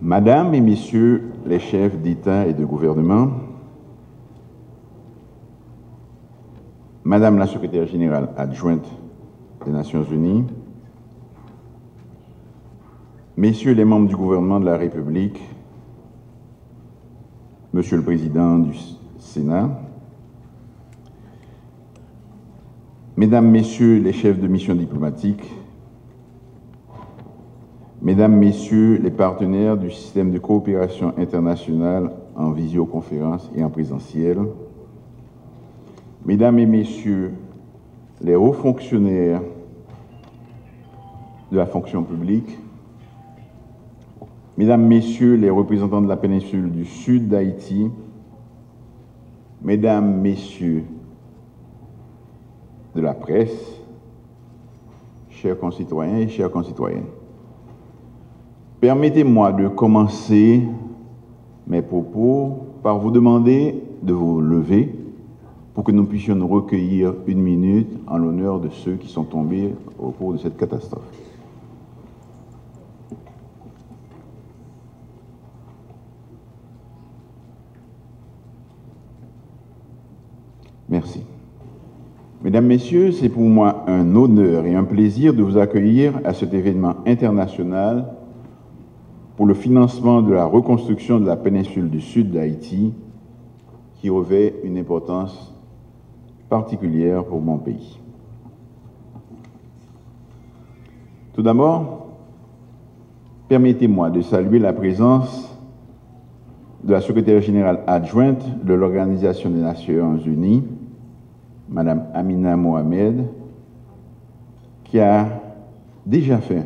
Madame et Messieurs les chefs d'État et de gouvernement, Madame la secrétaire générale adjointe des Nations Unies, Messieurs les membres du gouvernement de la République, Monsieur le Président du Sénat, Mesdames, Messieurs les chefs de mission diplomatique, Mesdames, Messieurs les partenaires du système de coopération internationale en visioconférence et en présentiel, Mesdames et Messieurs les hauts fonctionnaires de la fonction publique, Mesdames, Messieurs les représentants de la péninsule du Sud d'Haïti, Mesdames, Messieurs de la presse, chers concitoyens et chères concitoyennes, permettez-moi de commencer mes propos par vous demander de vous lever pour que nous puissions nous recueillir une minute en l'honneur de ceux qui sont tombés au cours de cette catastrophe. Merci. Mesdames, Messieurs, c'est pour moi un honneur et un plaisir de vous accueillir à cet événement international pour le financement de la reconstruction de la péninsule du Sud d'Haïti, qui revêt une importance particulière pour mon pays. Tout d'abord, permettez-moi de saluer la présence de la secrétaire générale adjointe de l'Organisation des Nations Unies, Madame Amina Mohamed, qui a déjà fait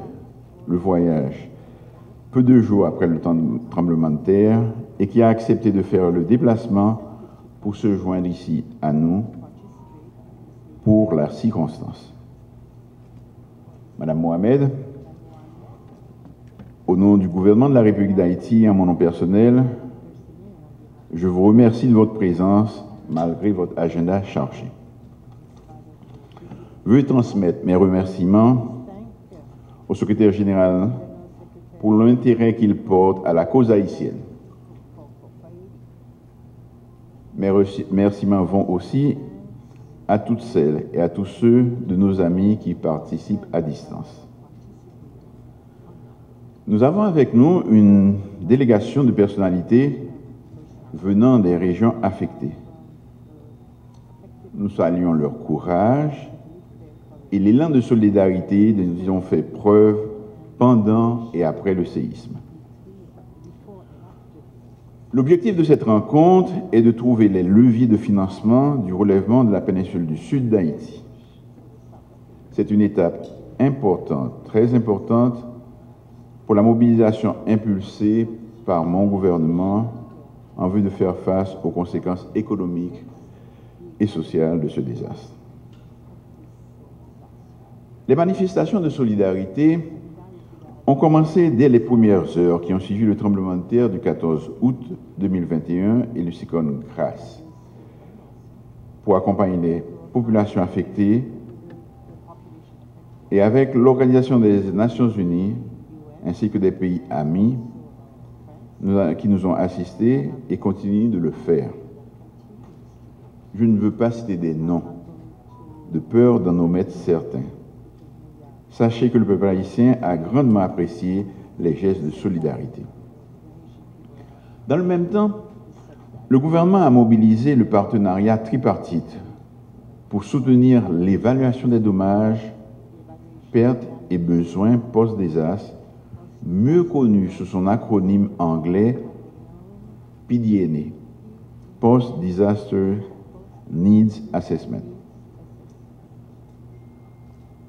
le voyage peu de jours après le tremblement de terre et qui a accepté de faire le déplacement pour se joindre ici à nous pour la circonstance. Madame Mohamed, au nom du gouvernement de la République d'Haïti et en mon nom personnel, je vous remercie de votre présence malgré votre agenda chargé. Veuillez transmettre mes remerciements au secrétaire général pour l'intérêt qu'il porte à la cause haïtienne. Mes remerciements vont aussi à toutes celles et à tous ceux de nos amis qui participent à distance. Nous avons avec nous une délégation de personnalités venant des régions affectées. Nous saluons leur courage et l'élan de solidarité dont ils ont fait preuve pendant et après le séisme. L'objectif de cette rencontre est de trouver les leviers de financement du relèvement de la péninsule du Sud d'Haïti. C'est une étape importante, très importante, pour la mobilisation impulsée par mon gouvernement en vue de faire face aux conséquences économiques et sociales de ce désastre. Les manifestations de solidarité ont commencé dès les premières heures qui ont suivi le tremblement de terre du 14 août 2021 et le cyclone Grace pour accompagner les populations affectées et avec l'Organisation des Nations Unies ainsi que des pays amis qui nous ont assistés et continuent de le faire. Je ne veux pas citer des noms, de peur d'en omettre certains. Sachez que le peuple haïtien a grandement apprécié les gestes de solidarité. Dans le même temps, le gouvernement a mobilisé le partenariat tripartite pour soutenir l'évaluation des dommages, pertes et besoins post-désastre, mieux connu sous son acronyme anglais PDNA, Post-Disaster Needs Assessment.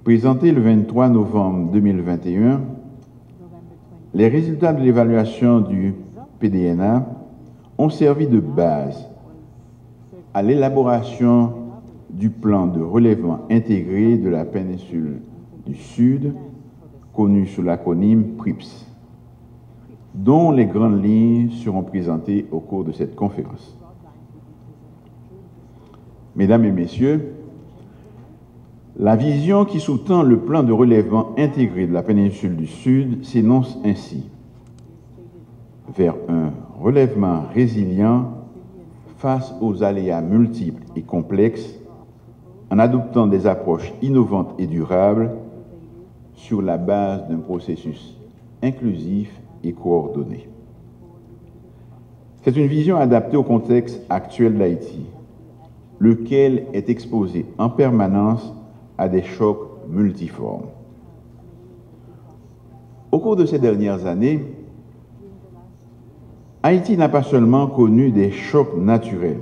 Présenté le 23 novembre 2021, les résultats de l'évaluation du PDNA ont servi de base à l'élaboration du plan de relèvement intégré de la péninsule du Sud, connu sous l'acronyme PRIPS, dont les grandes lignes seront présentées au cours de cette conférence. Mesdames et Messieurs, la vision qui sous-tend le plan de relèvement intégré de la péninsule du Sud s'énonce ainsi. vers un relèvement résilient face aux aléas multiples et complexes en adoptant des approches innovantes et durables sur la base d'un processus inclusif et coordonné. C'est une vision adaptée au contexte actuel d'Haïti, lequel est exposé en permanence à des chocs multiformes. Au cours de ces dernières années, Haïti n'a pas seulement connu des chocs naturels,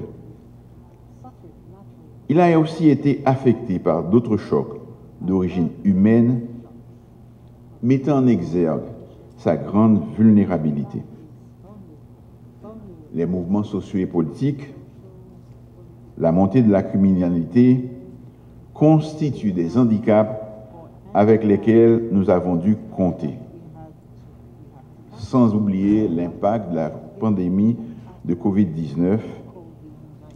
il a aussi été affecté par d'autres chocs d'origine humaine, mettant en exergue sa grande vulnérabilité. Les mouvements sociaux et politiques, la montée de la criminalité constituent des handicaps avec lesquels nous avons dû compter, sans oublier l'impact de la pandémie de Covid-19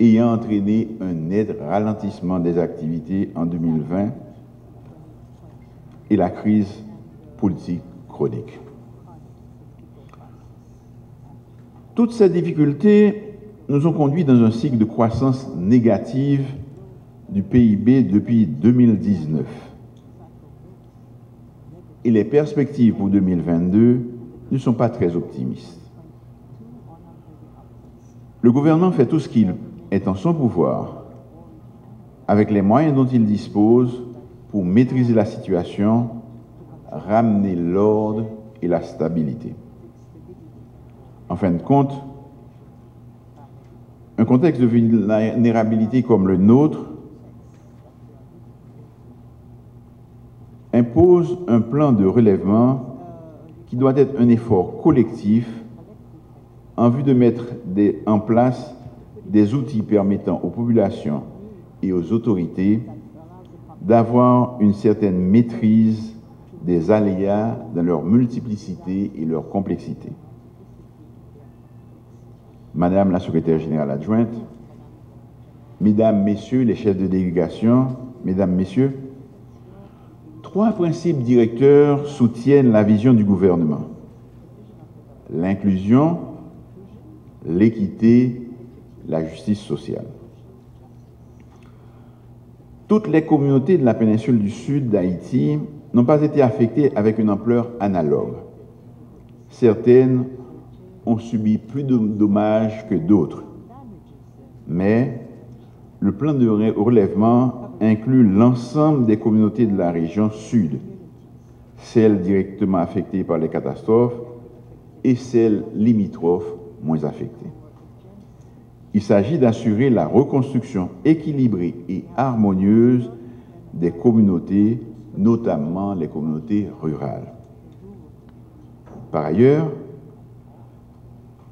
ayant entraîné un net ralentissement des activités en 2020 et la crise politique chronique. Toutes ces difficultés nous ont conduits dans un cycle de croissance négative du PIB depuis 2019. Et les perspectives pour 2022 ne sont pas très optimistes. Le gouvernement fait tout ce qu'il est en son pouvoir, avec les moyens dont il dispose, pour maîtriser la situation, ramener l'ordre et la stabilité. En fin de compte, un contexte de vulnérabilité comme le nôtre impose un plan de relèvement qui doit être un effort collectif en vue de mettre en place des outils permettant aux populations et aux autorités d'avoir une certaine maîtrise des aléas dans leur multiplicité et leur complexité. Madame la secrétaire générale adjointe, Mesdames, Messieurs les chefs de délégation, Mesdames, Messieurs, 3 principes directeurs soutiennent la vision du gouvernement: l'inclusion, l'équité, la justice sociale. Toutes les communautés de la péninsule du Sud d'Haïti n'ont pas été affectées avec une ampleur analogue. Certaines ont subi plus de dommages que d'autres, mais le plan de relèvement inclut l'ensemble des communautés de la région Sud, celles directement affectées par les catastrophes et celles limitrophes moins affectées. Il s'agit d'assurer la reconstruction équilibrée et harmonieuse des communautés, notamment les communautés rurales. Par ailleurs,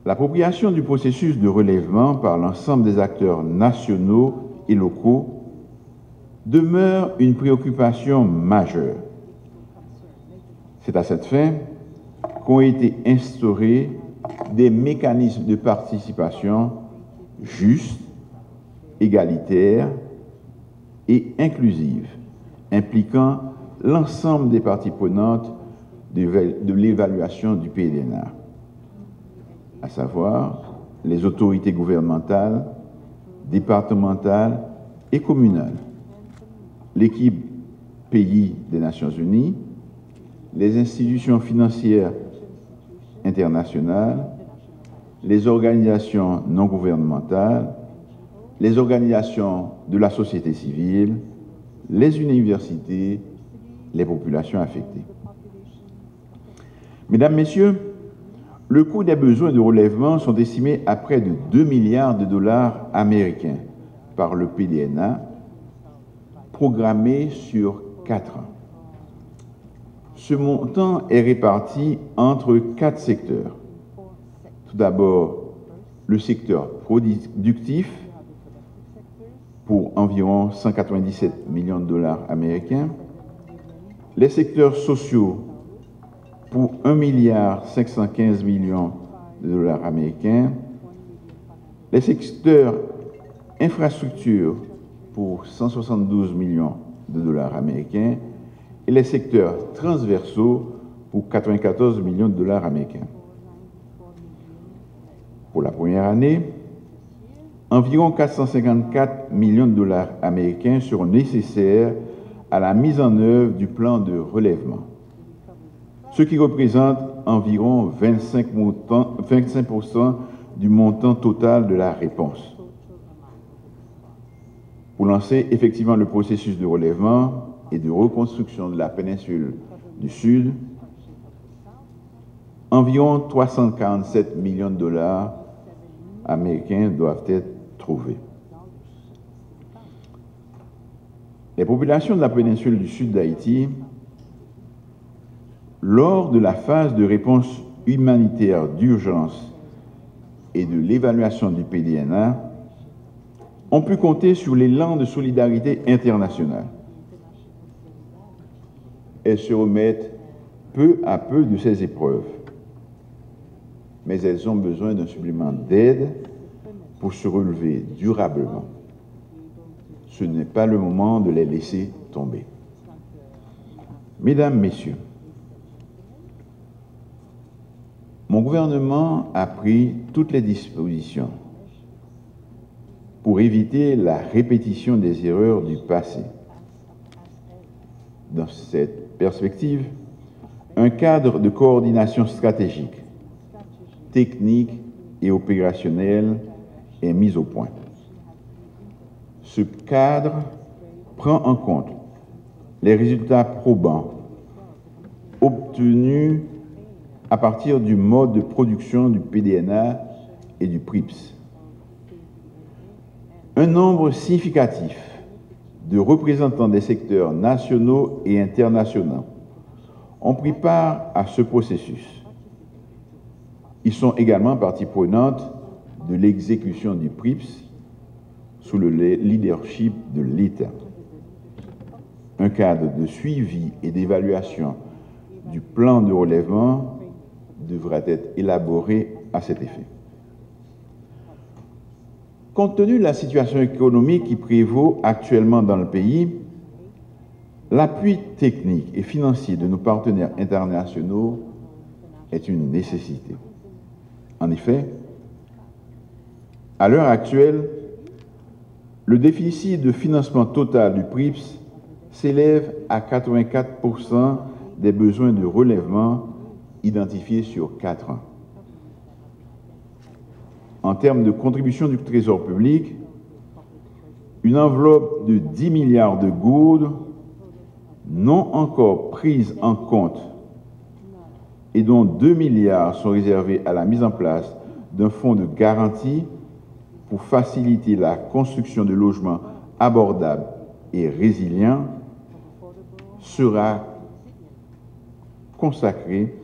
l'appropriation du processus de relèvement par l'ensemble des acteurs nationaux et locaux demeure une préoccupation majeure. C'est à cette fin qu'ont été instaurés des mécanismes de participation justes, égalitaires et inclusives, impliquant l'ensemble des parties prenantes de l'évaluation du PDNA, à savoir les autorités gouvernementales, départementales et communales, l'équipe pays des Nations Unies, les institutions financières internationales, les organisations non gouvernementales, les organisations de la société civile, les universités, les populations affectées. Mesdames, Messieurs, le coût des besoins de relèvement sont estimés à près de 2 milliards de dollars américains par le PDNA, programmé sur 4 ans. Ce montant est réparti entre 4 secteurs. Tout d'abord, le secteur productif pour environ 197 millions de dollars américains, les secteurs sociaux pour 1,515 milliard de dollars américains, les secteurs infrastructures pour 172 millions de dollars américains et les secteurs transversaux pour 94 millions de dollars américains. Pour la première année, environ 454 millions de dollars américains seront nécessaires à la mise en œuvre du plan de relèvement, ce qui représente environ 25% du montant total de la réponse. Pour lancer effectivement le processus de relèvement et de reconstruction de la péninsule du Sud, environ 347 millions de dollars américains doivent être trouvés. Les populations de la péninsule du Sud d'Haïti, lors de la phase de réponse humanitaire d'urgence et de l'évaluation du PDNA, ont pu compter sur l'élan de solidarité internationale. Elles se remettent peu à peu de ces épreuves, mais elles ont besoin d'un supplément d'aide pour se relever durablement. Ce n'est pas le moment de les laisser tomber. Mesdames, Messieurs, mon gouvernement a pris toutes les dispositions pour éviter la répétition des erreurs du passé. Dans cette perspective, un cadre de coordination stratégique, technique et opérationnel est mis au point. Ce cadre prend en compte les résultats probants obtenus à partir du mode de production du PDNA et du PRIPS. Un nombre significatif de représentants des secteurs nationaux et internationaux ont pris part à ce processus. Ils sont également partie prenante de l'exécution du PRIPS sous le leadership de l'État. Un cadre de suivi et d'évaluation du plan de relèvement devra être élaboré à cet effet. Compte tenu de la situation économique qui prévaut actuellement dans le pays, l'appui technique et financier de nos partenaires internationaux est une nécessité. En effet, à l'heure actuelle, le déficit de financement total du PRIPS s'élève à 84% des besoins de relèvement identifiés sur 4 ans. En termes de contribution du Trésor public, une enveloppe de 10 milliards de gourdes non encore prises en compte et dont 2 milliards sont réservés à la mise en place d'un fonds de garantie pour faciliter la construction de logements abordables et résilients sera consacré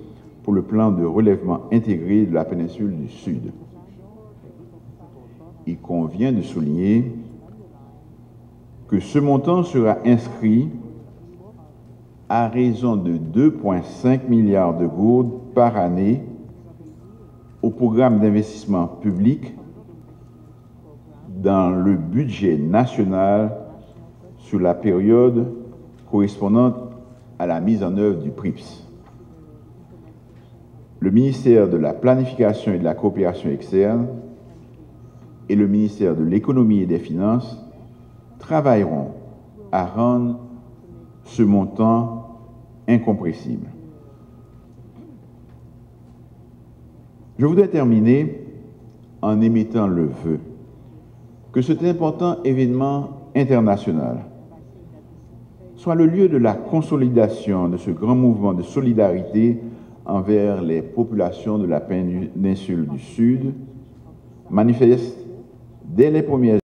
pour le plan de relèvement intégré de la péninsule du Sud. Il convient de souligner que ce montant sera inscrit à raison de 2,5 milliards de gourdes par année au programme d'investissement public dans le budget national sur la période correspondante à la mise en œuvre du PRIPS. Le ministère de la Planification et de la Coopération externe et le ministère de l'Économie et des Finances travailleront à rendre ce montant incompressible. Je voudrais terminer en émettant le vœu que cet important événement international soit le lieu de la consolidation de ce grand mouvement de solidarité envers les populations de la péninsule du Sud, manifeste dès les premières